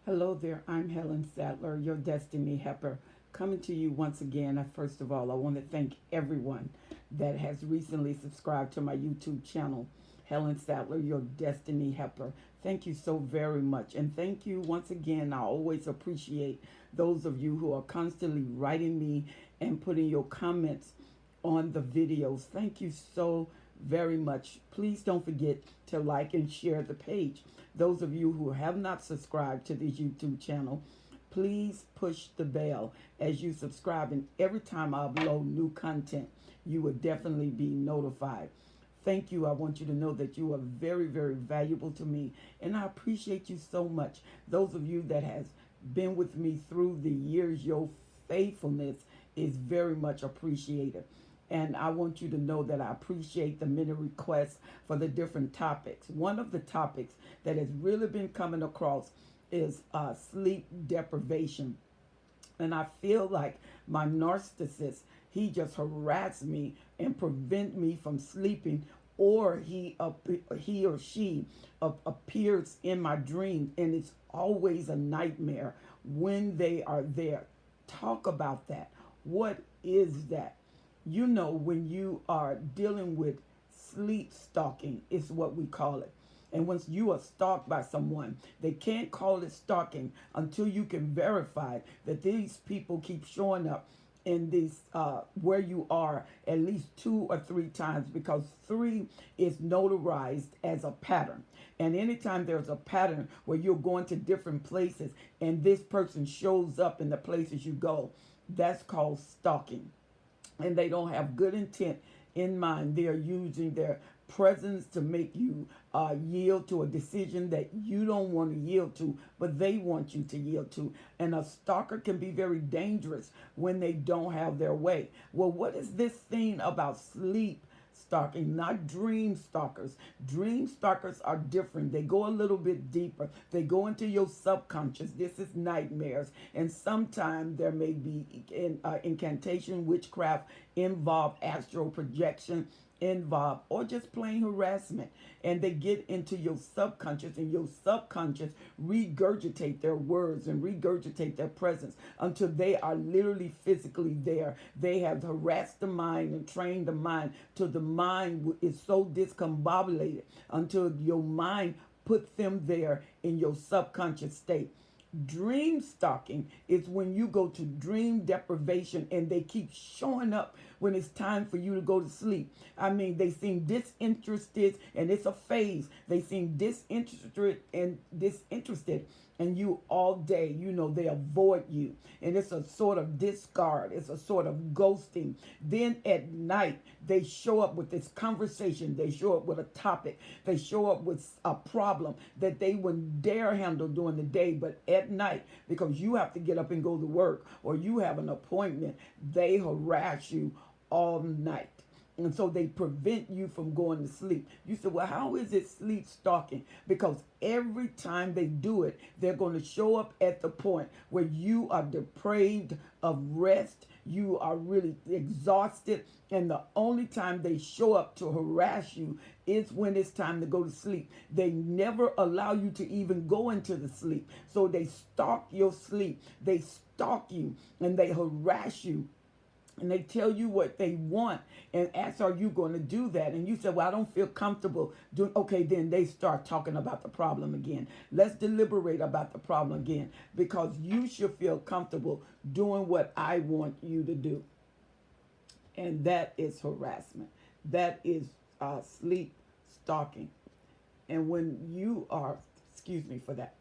Hello there, I'm Helen Sattler, your Destiny Helper, coming to you once again. First of all, I want to thank everyone that has recently subscribed to my YouTube channel, Helen Sattler, your Destiny Helper. Thank you so very much. And thank you once again. I always appreciate those of you who are constantly writing me and putting your comments on the videos. Thank you so very much. Please don't forget to like and share the page. Those of you who have not subscribed to this YouTube channel, please push the bell as you subscribe. And every time I upload new content, you will definitely be notified. Thank you. I want you to know that you are very, very valuable to me. And I appreciate you so much. Those of you that has been with me through the years, your faithfulness is very much appreciated. And I want you to know that I appreciate the many requests for the different topics. One of the topics that has really been coming across is sleep deprivation. And I feel like my narcissist, he just harassed me and prevent me from sleeping, or he or she appears in my dreams, and it's always a nightmare when they are there. Talk about that. What is that? You know, when you are dealing with sleep stalking, is what we call it. And once you are stalked by someone, they can't call it stalking until you can verify that these people keep showing up in this where you are at least 2 or 3 times, because 3 is notarized as a pattern. And anytime there's a pattern where you're going to different places and this person shows up in the places you go, that's called stalking. And they don't have good intent in mind. They are using their presence to make you yield to a decision that you don't want to yield to, but they want you to yield to. And a stalker can be very dangerous when they don't have their way. Well, what is this thing about sleep stalking, not dream stalkers? Dream stalkers are different. They go a little bit deeper. They go into your subconscious. This is nightmares. And sometimes there may be incantation, witchcraft involved, astral projection involved, or just plain harassment. And they get into your subconscious, and your subconscious regurgitate their words and regurgitate their presence until they are literally physically there. They have harassed the mind and trained the mind till the mind is so discombobulated until your mind puts them there in your subconscious state. Dream stalking is when you go to dream deprivation and they keep showing up when it's time for you to go to sleep. I mean, they seem disinterested, and it's a phase. They seem disinterested in you all day. You know, they avoid you. And it's a sort of discard. It's a sort of ghosting. Then at night, they show up with this conversation. They show up with a topic. They show up with a problem that they wouldn't dare handle during the day. But at night, because you have to get up and go to work, or you have an appointment, they harass you all night. And so they prevent you from going to sleep. You say, well, how is it sleep stalking? Because every time they do it, they're going to show up at the point where you are deprived of rest. You are really exhausted. And the only time they show up to harass you is when it's time to go to sleep. They never allow you to even go into the sleep. So they stalk your sleep. They stalk you and they harass you. And they tell you what they want and ask, are you going to do that? And you say, well, I don't feel comfortable doing. Okay, then they start talking about the problem again. Let's deliberate about the problem again, because you should feel comfortable doing what I want you to do. And that is harassment. That is sleep stalking. And when you are, excuse me for that,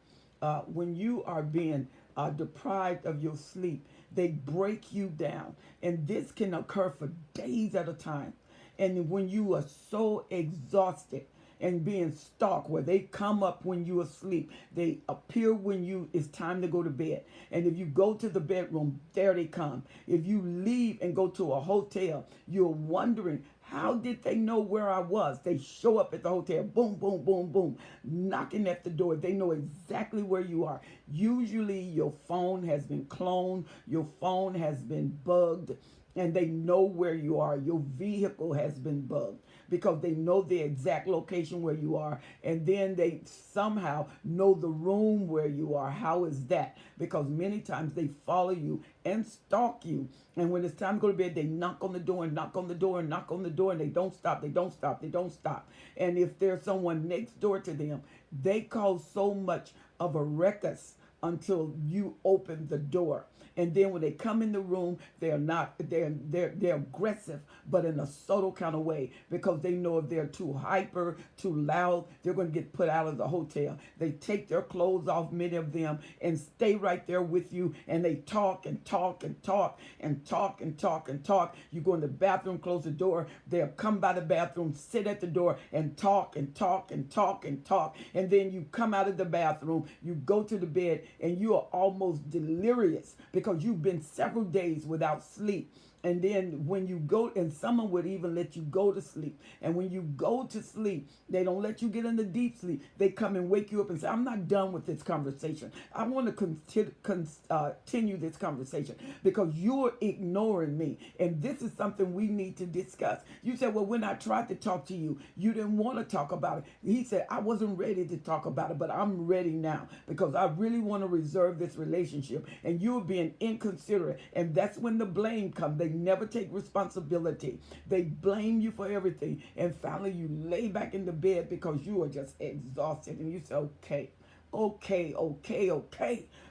when you are being deprived of your sleep, they break you down. And this can occur for days at a time. And when you are so exhausted and being stalked, where they come up when you are asleep, they appear when it's time to go to bed. And if you go to the bedroom, there they come. If you leave and go to a hotel, you're wondering, how did they know where I was? They show up at the hotel, boom, boom, boom, boom, knocking at the door. They know exactly where you are. Usually your phone has been cloned, your phone has been bugged, and they know where you are. Your vehicle has been bugged because they know the exact location where you are, and then they somehow know the room where you are. How is that? Because many times they follow you and stalk you, and when it's time to go to bed, they knock on the door and knock on the door and knock on the door, and they don't stop, they don't stop, they don't stop. And if there's someone next door to them, they cause so much of a ruckus until you open the door. And then when they come in the room, they're aggressive, but in a subtle kind of way, because they know if they're too hyper, too loud, they're going to get put out of the hotel. They take their clothes off, many of them, and stay right there with you, and they talk and talk and talk and talk and talk and talk. You go in the bathroom, close the door, they'll come by the bathroom, sit at the door and talk and talk and talk and talk. And then you come out of the bathroom, you go to the bed, and you are almost delirious because you've been several days without sleep. And then when you go, and someone would even let you go to sleep. And when you go to sleep, they don't let you get into deep sleep. They come and wake you up and say, I'm not done with this conversation. I want to continue this conversation because you're ignoring me. And this is something we need to discuss. You said, well, when I tried to talk to you, you didn't want to talk about it. He said, I wasn't ready to talk about it, but I'm ready now because I really want to reserve this relationship. And you're being inconsiderate. And that's when the blame comes. They never take responsibility. They blame you for everything. And finally, you lay back in the bed because you are just exhausted. And you say, okay.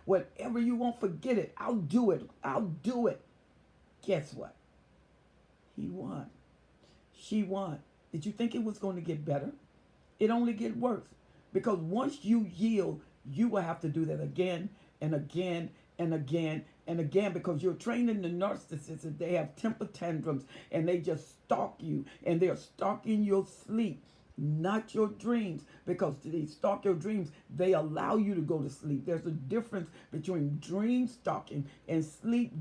Whatever you want, forget it. I'll do it. Guess what? He won. She won. Did you think it was going to get better? It only get worse. Because once you yield, you will have to do that again and again and again and again, because you're training the narcissists and they have temper tantrums and they just stalk you, and they're stalking your sleep, not your dreams, because they stalk your dreams. They allow you to go to sleep. There's a difference between dream stalking and sleep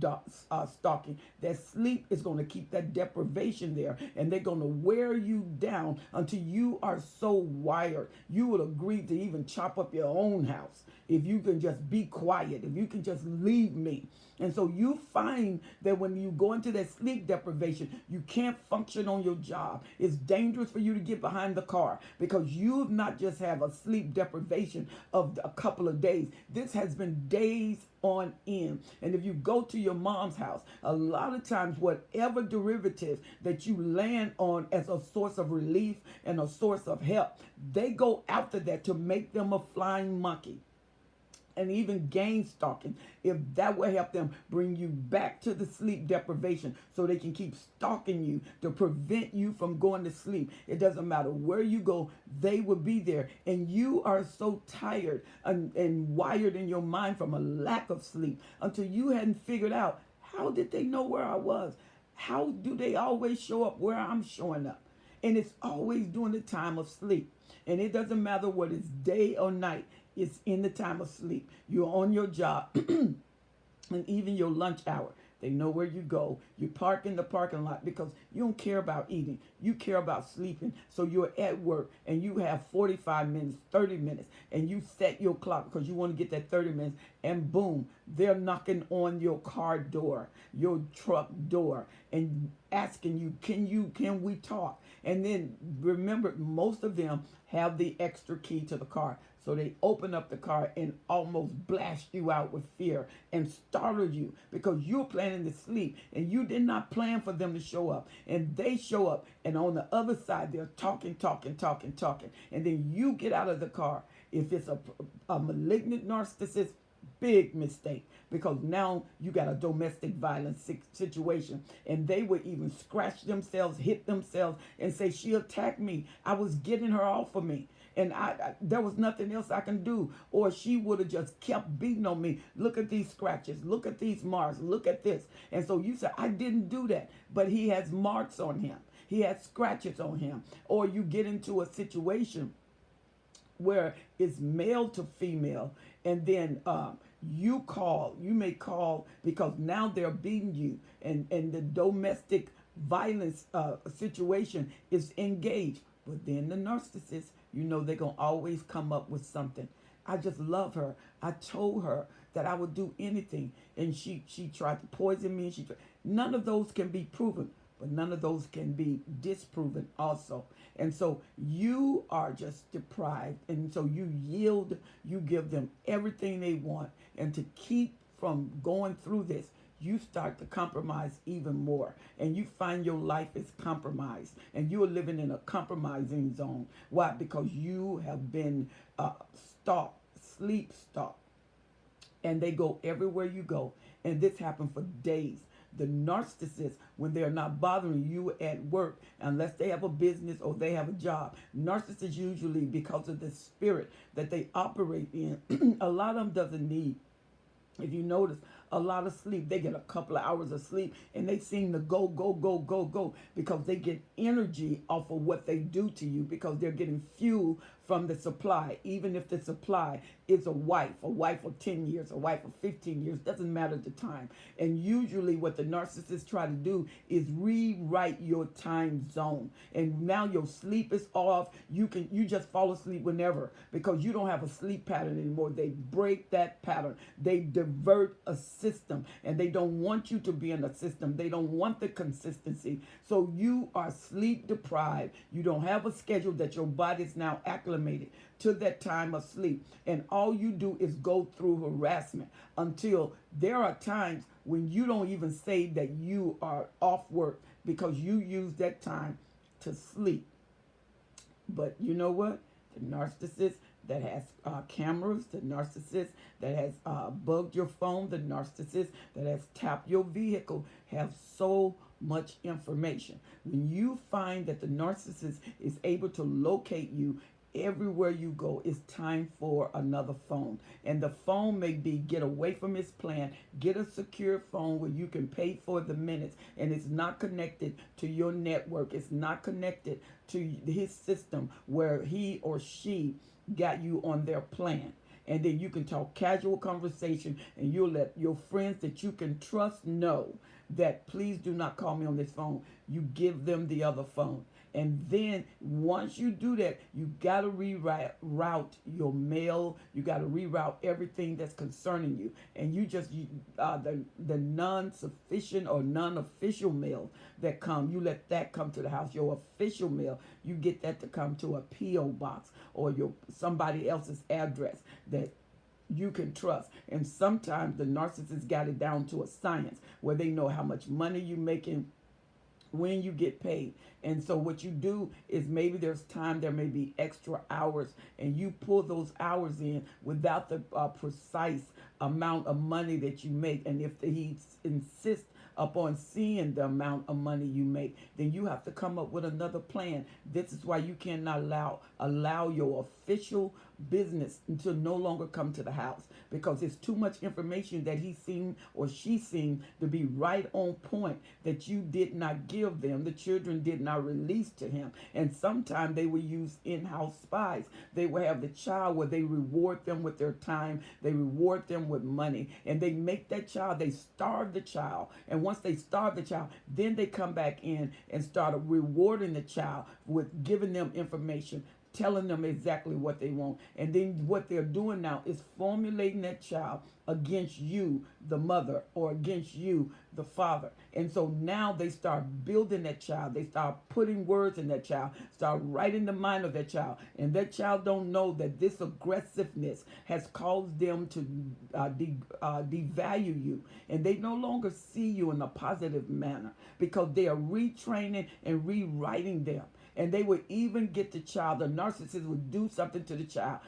stalking. That sleep is going to keep that deprivation there, and they're going to wear you down until you are so wired you would agree to even chop up your own house if you can just be quiet, if you can just leave me. And so you find that when you go into that sleep deprivation, you can't function on your job. It's dangerous for you to get behind the car because you not just have a sleep deprivation of a couple of days. This has been days on end. And if you go to your mom's house, a lot of times whatever derivative that you land on as a source of relief and a source of help, they go after that to make them a flying monkey. And even game stalking, if that will help them bring you back to the sleep deprivation so they can keep stalking you to prevent you from going to sleep. It doesn't matter where you go, they will be there. And you are so tired and wired in your mind from a lack of sleep until you hadn't figured out, how did they know where I was? How do they always show up where I'm showing up? And it's always during the time of sleep. And it doesn't matter what it's day or night. It's in the time of sleep. You're on your job and even your lunch hour. They know where you go. You park in the parking lot because you don't care about eating. You care about sleeping. So you're at work and you have 45 minutes, 30 minutes, and you set your clock because you want to get that 30 minutes, and boom, they're knocking on your car door, your truck door, and asking you, can we talk? And then remember, most of them have the extra key to the car. So they open up the car and almost blast you out with fear and startle you because you're planning to sleep and you did not plan for them to show up. And they show up, and on the other side, they're talking. And then you get out of the car. If it's a malignant narcissist, big mistake, because now you got a domestic violence situation, and they would even scratch themselves, hit themselves, and say, she attacked me. I was getting her off of me. And there was nothing else I can do. Or she would have just kept beating on me. Look at these scratches. Look at these marks. Look at this. And so you say, I didn't do that. But he has marks on him. He has scratches on him. Or you get into a situation where it's male to female. And then you may call because now they're beating you. And the domestic violence situation is engaged. But then the narcissist, they're going to always come up with something. I just love her. I told her that I would do anything. And she tried to poison me. None of those can be proven, but none of those can be disproven also. And so you are just deprived. And so you yield, you give them everything they want. And to keep from going through this, you start to compromise even more. And you find your life is compromised. And you are living in a compromising zone. Why? Because you have been stalked, sleep stalked. And they go everywhere you go. And this happened for days. The narcissist, when they're not bothering you at work, unless they have a business or they have a job, narcissists usually, because of the spirit that they operate in, a lot of them doesn't need, if you notice, a lot of sleep. They get a couple of hours of sleep and they seem to go, go, go, go, go, because they get energy off of what they do to you, because they're getting fuel from the supply. Even if the supply is a wife of 10 years, a wife of 15 years, doesn't matter the time. And usually what the narcissists try to do is rewrite your time zone. And now your sleep is off. You just fall asleep whenever, because you don't have a sleep pattern anymore. They break that pattern. They divert a system, and they don't want you to be in a system. They don't want the consistency. So you are sleep deprived. You don't have a schedule that your body's now acclimated to that time of sleep. And all you do is go through harassment until there are times when you don't even say that you are off work, because you use that time to sleep. But you know what? The narcissist that has cameras, the narcissist that has bugged your phone, the narcissist that has tapped your vehicle, have so much information. When you find that the narcissist is able to locate you everywhere you go, it's time for another phone. And the phone may be, get away from his plan, get a secure phone where you can pay for the minutes, and it's not connected to your network. It's not connected to his system where he or she got you on their plan. And then you can talk casual conversation, and you'll let your friends that you can trust know that please do not call me on this phone. You give them the other phone. And then once you do that, you got to reroute your mail. You got to reroute everything that's concerning you. And you just, the non-sufficient or non-official mail that come, you let that come to the house. Your official mail, you get that to come to a P.O. box or somebody else's address that you can trust. And sometimes the narcissist got it down to a science where they know how much money you're making, when you get paid. And so what you do is, maybe there's time, there may be extra hours, and you pull those hours in without the precise amount of money that you make. And if he insists upon seeing the amount of money you make, then you have to come up with another plan. This is why you cannot allow your official business to no longer come to the house, because it's too much information that he seen or she seen to be right on point that you did not give them. The children did not release to him. And sometimes they will use in-house spies. They will have the child where they reward them with their time, they reward them with money, and they make that child, they starve the child. And once they starve the child, then they come back in and start rewarding the child with giving them information, telling them exactly what they want. And then what they're doing now is formulating that child against you, the mother, or against you, the father. And so now they start building that child. They start putting words in that child, start writing the mind of that child. And that child don't know that this aggressiveness has caused them to devalue you. And they no longer see you in a positive manner, because they are retraining and rewriting them. And they would even get the child, the narcissist would do something to the child,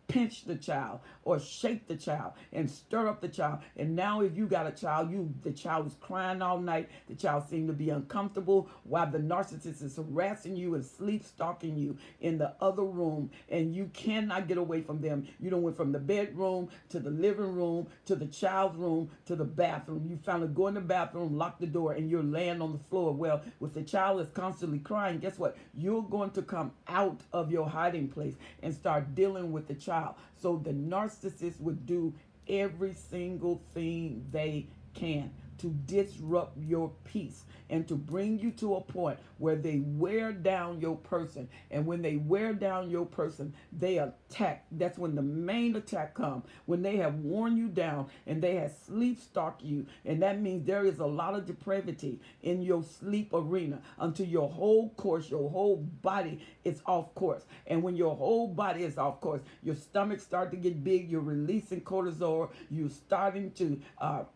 pinch the child or shake the child and stir up the child. And now if you got a child, the child is crying all night. The child seems to be uncomfortable while the narcissist is harassing you and sleep stalking you in the other room, and you cannot get away from them. You done went from the bedroom to the living room to the child's room to the bathroom. You finally go in the bathroom, lock the door, and you're laying on the floor. Well, if the child is constantly crying, guess what? You're going to come out of your hiding place and start dealing with the child. So the narcissist would do every single thing they can to disrupt your peace and to bring you to a point where they wear down your person. And when they wear down your person, they attack. That's when the main attack comes. When they have worn you down and they have sleep stalked you. And that means there is a lot of depravity in your sleep arena until your whole course, your whole body is off course. And when your whole body is off course, your stomach starts to get big, you're releasing cortisol, you're starting to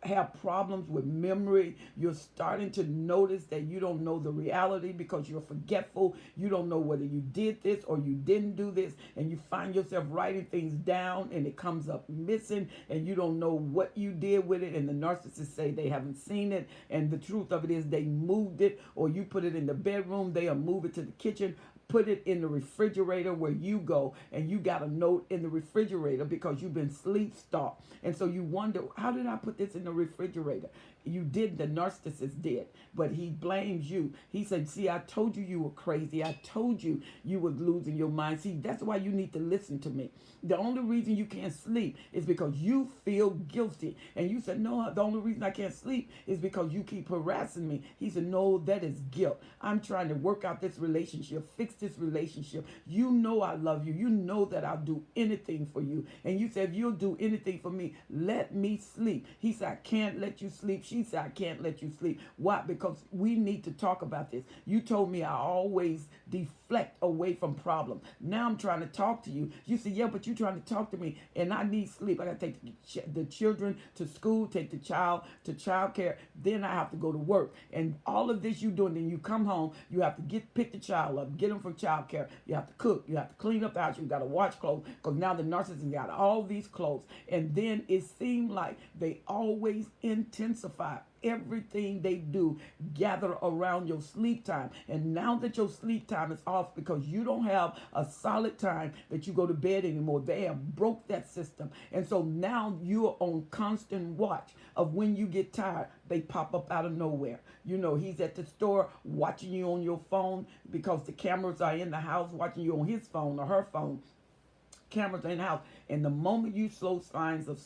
have problems with memory, you're starting to notice that you don't know the reality because you're forgetful, you don't know whether you did this or you didn't do this, and you find yourself writing things down and it comes up missing and you don't know what you did with it, and the narcissists say they haven't seen it, and the truth of it is they moved it, or you put it in the bedroom, they'll move it to the kitchen, put it in the refrigerator where you go, and you got a note in the refrigerator because you've been sleep stalked. And so you wonder, how did I put this in the refrigerator? You did, the narcissist did, but he blames you. He said, see, I told you were crazy. I told you you were losing your mind. See, that's why you need to listen to me. The only reason you can't sleep is because you feel guilty. And you said, no, the only reason I can't sleep is because you keep harassing me. He said, no, that is guilt. I'm trying to work out this relationship, fix this relationship. You know I love you. You know that I'll do anything for you. And you said, if you'll do anything for me, let me sleep. He said, I can't let you sleep. She said, I can't let you sleep. Why? Because we need to talk about this. You told me I always deflect away from problems. Now I'm trying to talk to you. You said, yeah, but you're trying to talk to me and I need sleep. I got to take the children to school, take the child to child care. Then I have to go to work. And all of this you doing, then you come home, you have to pick the child up, get them from child care. You have to cook. You have to clean up the house. You got to wash clothes because now the narcissist got all these clothes. And then it seemed like they always intensify everything they do, gather around your sleep time. And now that your sleep time is off because you don't have a solid time that you go to bed anymore, they have broke that system. And so now you're on constant watch of when you get tired, they pop up out of nowhere. You know, he's at the store watching you on your phone because the cameras are in the house watching you on his phone or her phone. Cameras in the house, and the moment you show signs of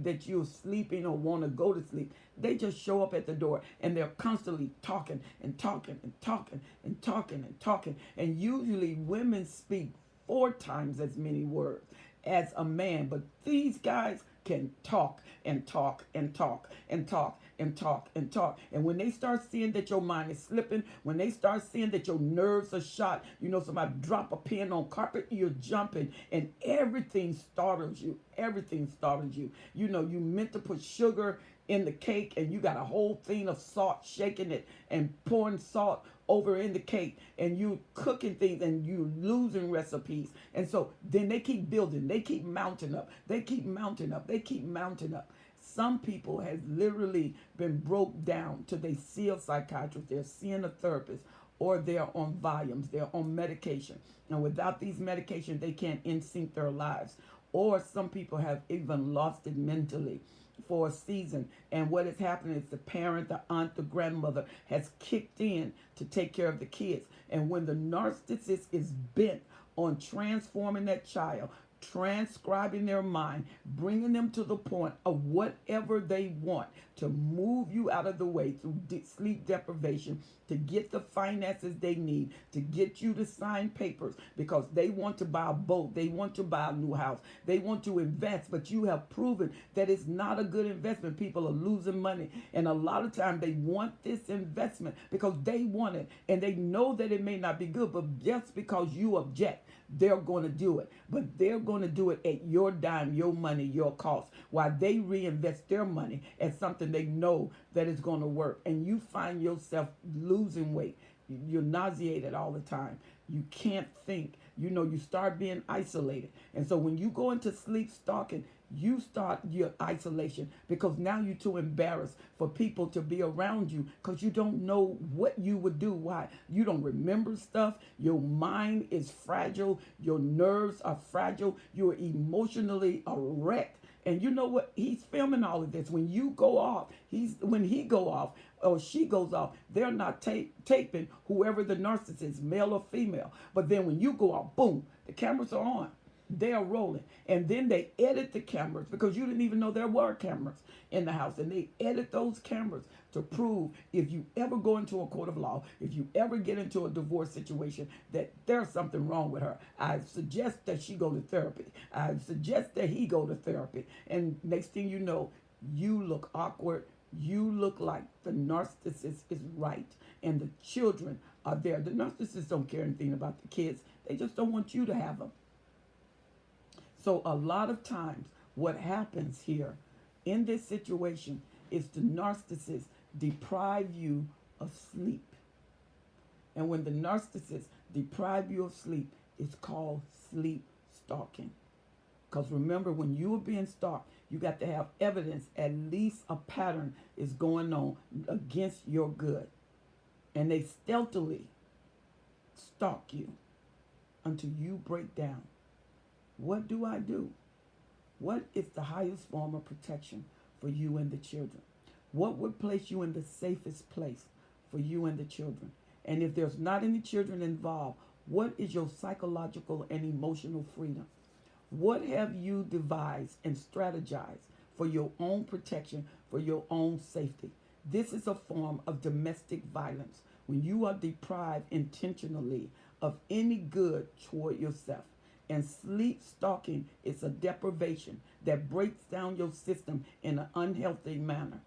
that you're sleeping or want to go to sleep, they just show up at the door, and they're constantly talking and talking and talking and talking and talking. And usually women speak 4 times as many words as a man, but these guys can talk and talk and talk and talk and talk and talk. And when they start seeing that your mind is slipping, when they start seeing that your nerves are shot, you know, somebody drop a pin on carpet, you're jumping, and everything startles you. Everything startles you. You know, you meant to put sugar in the cake and you got a whole thing of salt, shaking it and pouring salt over in the cake, and you cooking things and you losing recipes. And so then they keep building, they keep mounting up, they keep mounting up, they keep mounting up. Some people has literally been broke down till they see a psychiatrist, they're seeing a therapist, or they're on volumes, they're on medication. And without these medications, they can't in-sync their lives. Or some people have even lost it mentally for a season. And what is happening is the parent, the aunt, the grandmother has kicked in to take care of the kids. And when the narcissist is bent on transforming that child, transcribing their mind, bringing them to the point of whatever they want to move you out of the way through sleep deprivation, to get the finances they need, to get you to sign papers because they want to buy a boat, they want to buy a new house, they want to invest, but you have proven that it's not a good investment. People are losing money, and a lot of times they want this investment because they want it, and they know that it may not be good, but just because you object, they're going to do it. But they're going to do it at your dime, your money, your cost, while they reinvest their money at something they know that is going to work. And you find yourself losing weight. You're nauseated all the time. You can't think. You know, you start being isolated. And so when you go into sleep stalking, you start your isolation because now you're too embarrassed for people to be around you because you don't know what you would do. Why? You don't remember stuff. Your mind is fragile. Your nerves are fragile. You're emotionally a wreck. And you know what? He's filming all of this. When you go off, when he go off or she goes off, they're not taping whoever the narcissist is, male or female. But then when you go off, boom, the cameras are on. They are rolling. And then they edit the cameras because you didn't even know there were cameras in the house. And they edit those cameras to prove if you ever go into a court of law, if you ever get into a divorce situation, that there's something wrong with her. I suggest that she go to therapy. I suggest that he go to therapy. And next thing you know, you look awkward. You look like the narcissist is right. And the children are there. The narcissists don't care anything about the kids. They just don't want you to have them. So a lot of times what happens here in this situation is the narcissist deprive you of sleep. And when the narcissist deprive you of sleep, it's called sleep stalking. Because remember, when you are being stalked, you got to have evidence, at least a pattern is going on against your good. And they stealthily stalk you until you break down. What do I do? What is the highest form of protection for you and the children? What would place you in the safest place for you and the children? And if there's not any children involved, what is your psychological and emotional freedom? What have you devised and strategized for your own protection, for your own safety? This is a form of domestic violence when you are deprived intentionally of any good toward yourself. And sleep stalking is a deprivation that breaks down your system in an unhealthy manner.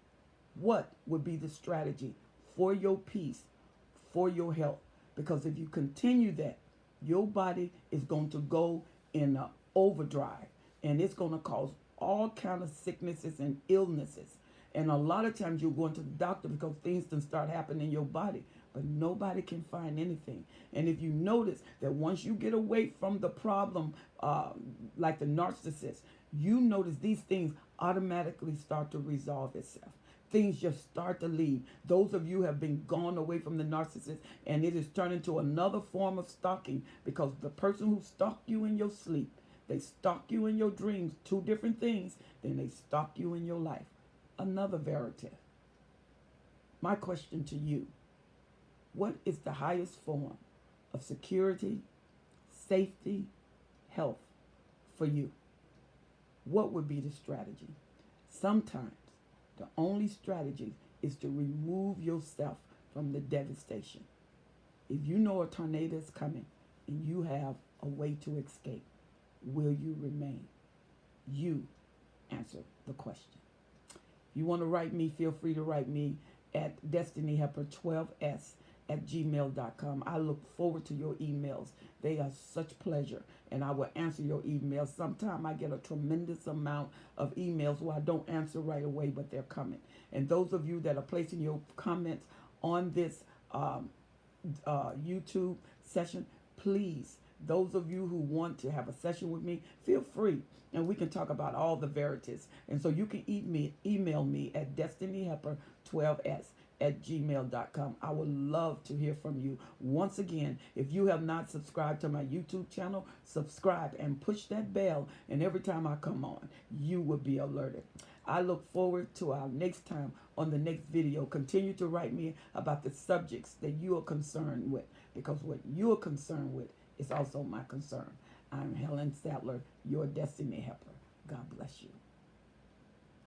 What would be the strategy for your peace, for your health? Because if you continue that, your body is going to go in an overdrive, and it's going to cause all kind of sicknesses and illnesses. And a lot of times you're going to the doctor because things can start happening in your body, but nobody can find anything. And if you notice that once you get away from the problem, like the narcissist, you notice these things automatically start to resolve itself. Things just start to leave. Those of you have been gone away from the narcissist, and it is turned into another form of stalking, because the person who stalked you in your sleep, they stalk you in your dreams, two different things, then they stalk you in your life. Another verity. My question to you, what is the highest form of security, safety, health for you? What would be the strategy? Sometimes the only strategy is to remove yourself from the devastation. If you know a tornado is coming and you have a way to escape, will you remain? You answer the question. If you want to write me, feel free to write me at destinyhelper12s@gmail.com. I look forward to your emails. They are such pleasure, and I will answer your emails. Sometimes I get a tremendous amount of emails where I don't answer right away, but they're coming. And those of you that are placing your comments on this YouTube session, please, those of you who want to have a session with me, feel free, and we can talk about all the verities. And so you can email me at destinyhelper12s@gmail.com. I would love to hear from you. Once again, if you have not subscribed to my YouTube channel, subscribe and push that bell, and every time I come on, you will be alerted. I look forward to our next time on the next video. Continue to write me about the subjects that you are concerned with, because what you are concerned with is also my concern. I'm Helen Statler, your Destiny Helper. God bless you.